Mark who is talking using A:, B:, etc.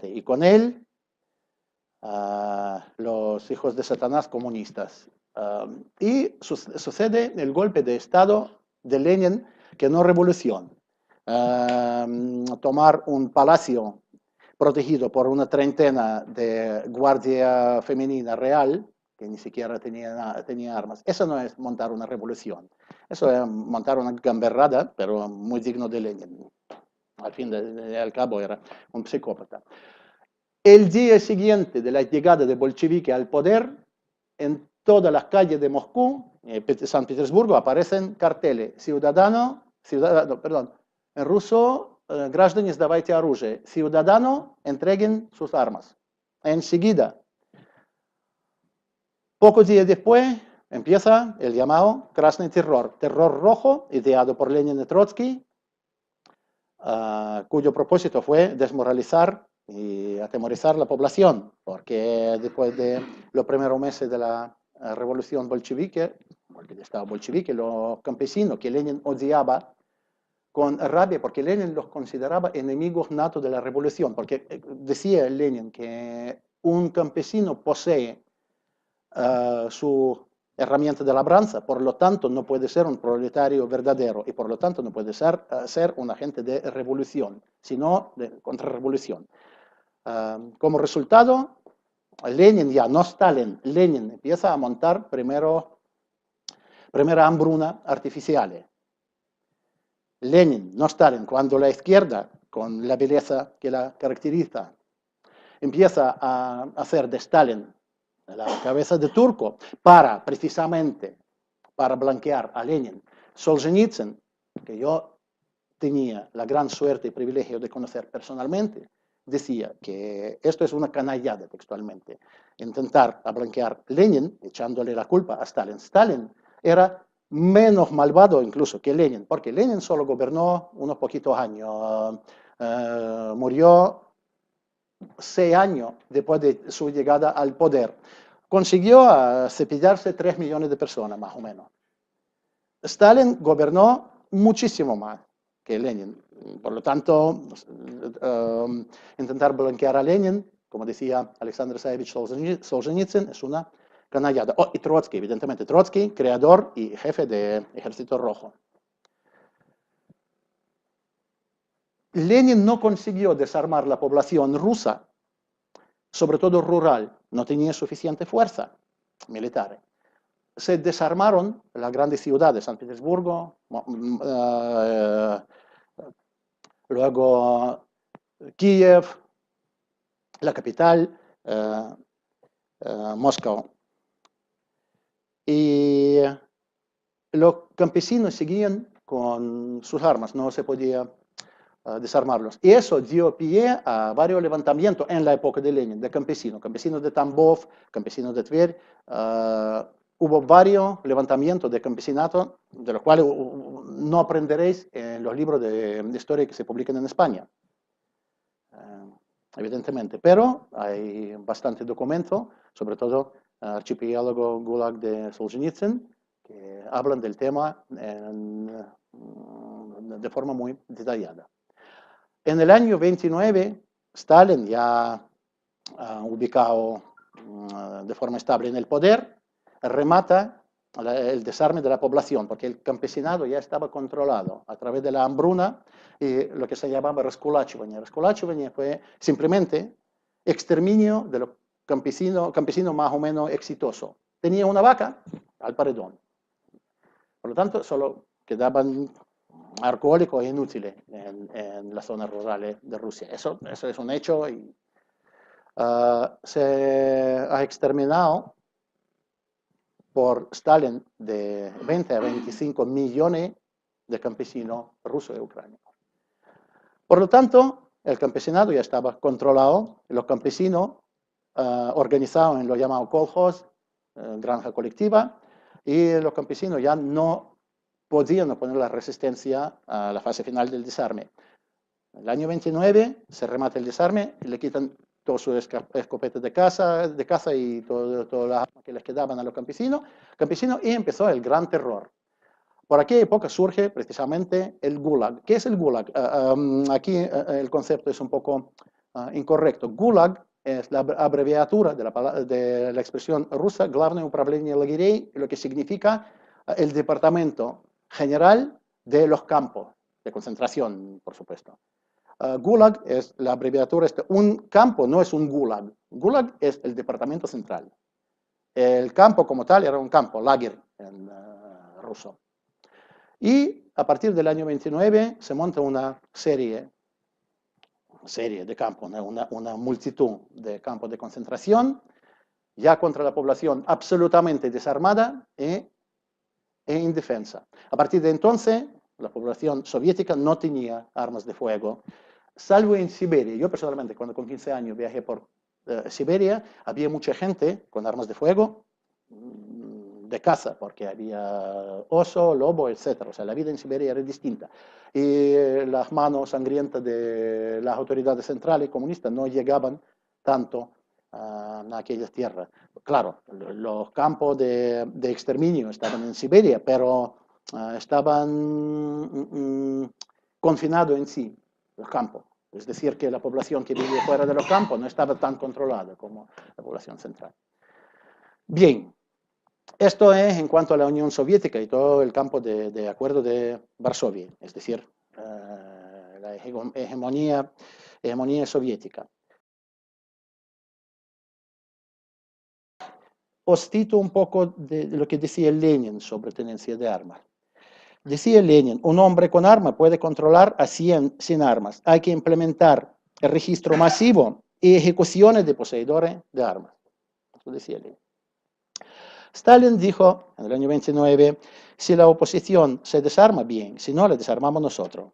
A: y con él los hijos de Satanás comunistas. Y sucede el golpe de Estado de Lenin, que no revolución. Tomar un palacio protegido por una treintena de guardia femenina real, que ni siquiera tenía armas. Eso no es montar una revolución. Eso es montar una gamberrada, pero muy digno de Lenin. Al fin y al cabo era un psicópata. El día siguiente de la llegada de bolchevique al poder, en todas las calles de Moscú, San Petersburgo, aparecen carteles: ciudadano, perdón, en ruso, граждане, сдавайте оружие, ciudadano, entreguen sus armas. Enseguida, pocos días después, empieza el llamado Krasny Terror, terror rojo, ideado por Lenin y Trotsky, cuyo propósito fue desmoralizar y atemorizar la población, porque después de los primeros meses de la revolución bolchevique, porque el Estado bolchevique, los campesinos que Lenin odiaba con rabia, porque Lenin los consideraba enemigos natos de la revolución, porque decía Lenin que un campesino posee su herramienta de labranza, por lo tanto no puede ser un proletario verdadero y por lo tanto no puede ser un agente de revolución, sino de contrarrevolución. Como resultado, Lenin ya, no Stalin, Lenin empieza a montar primera hambruna artificial. Lenin, no Stalin, cuando la izquierda, con la belleza que la caracteriza, empieza a hacer de Stalin la cabeza de turco precisamente para blanquear a Lenin. Solzhenitsyn, que yo tenía la gran suerte y privilegio de conocer personalmente, decía que esto es una canallada textualmente. Intentar blanquear a Lenin echándole la culpa a Stalin. Stalin era menos malvado incluso que Lenin, porque Lenin solo gobernó unos poquitos años, murió 6 años después de su llegada al poder. Consiguió cepillarse 3 millones de personas, más o menos. Stalin gobernó muchísimo más que Lenin. Por lo tanto, intentar blanquear a Lenin, como decía Alexander Saevich Solzhenitsyn, es una canallada. Y Trotsky, evidentemente. Trotsky, creador y jefe del Ejército Rojo. Lenin no consiguió desarmar la población rusa, sobre todo rural, no tenía suficiente fuerza militar. Se desarmaron las grandes ciudades, San Petersburgo, luego Kiev, la capital, Moscú. Y los campesinos seguían con sus armas, no se podía desarmarlos. Y eso dio pie a varios levantamientos en la época de Lenin, de campesinos de Tambov, campesinos de Tver. Hubo varios levantamientos de campesinato, de los cuales no aprenderéis en los libros de historia que se publican en España, evidentemente, pero hay bastante documento, sobre todo Archipiélago Gulag de Solzhenitsyn, que hablan del tema de forma muy detallada. En el año 29, Stalin, ya ubicado de forma estable en el poder, remata el desarme de la población, porque el campesinado ya estaba controlado a través de la hambruna y lo que se llamaba raskulachivание. Raskulachivание fue simplemente exterminio de los campesinos más o menos exitosos. Tenía una vaca al paredón. Por lo tanto, solo quedaban alcohólicos e inútiles en las zonas rurales de Rusia. Eso es un hecho y se ha exterminado por Stalin de 20 a 25 millones de campesinos rusos y ucranianos. Por lo tanto, el campesinado ya estaba controlado, los campesinos organizados en lo llamado kolkhoz, granja colectiva, y los campesinos ya no podían oponer la resistencia a la fase final del desarme. En el año 29 se remata el desarme y le quitan todas sus escopetas de caza y todas las armas que les quedaban a los campesinos y empezó el gran terror. Por aquella época surge precisamente el Gulag. ¿Qué es el Gulag? Aquí el concepto es un poco incorrecto. Gulag es la abreviatura de la expresión rusa Главное управление лагерей, lo que significa el departamento general de los campos de concentración, por supuesto. Gulag es la abreviatura, un campo no es un gulag. Gulag es el departamento central. El campo como tal era un campo, lager en ruso. Y a partir del año 29 se monta una serie de campos, ¿no? una multitud de campos de concentración, ya contra la población absolutamente desarmada e indefensa. A partir de entonces, la población soviética no tenía armas de fuego, salvo en Siberia. Yo personalmente, cuando con 15 años viajé por Siberia, había mucha gente con armas de fuego de caza, porque había oso, lobo, etc. O sea, la vida en Siberia era distinta. Y las manos sangrientas de las autoridades centrales comunistas no llegaban tanto a aquellas tierras. Claro, los campos de exterminio estaban en Siberia, pero estaban confinados en sí, los campos. Es decir, que la población que vivía fuera de los campos no estaba tan controlada como la población central. Bien, esto es en cuanto a la Unión Soviética y todo el campo de acuerdo de Varsovia, es decir, la hegemonía soviética. Os cito un poco de lo que decía Lenin sobre tenencia de armas. Decía Lenin, un hombre con arma puede controlar a 100 sin armas. Hay que implementar el registro masivo y ejecuciones de poseedores de armas. Eso decía Lenin. Stalin dijo en el año 29, si la oposición se desarma bien, si no, la desarmamos nosotros.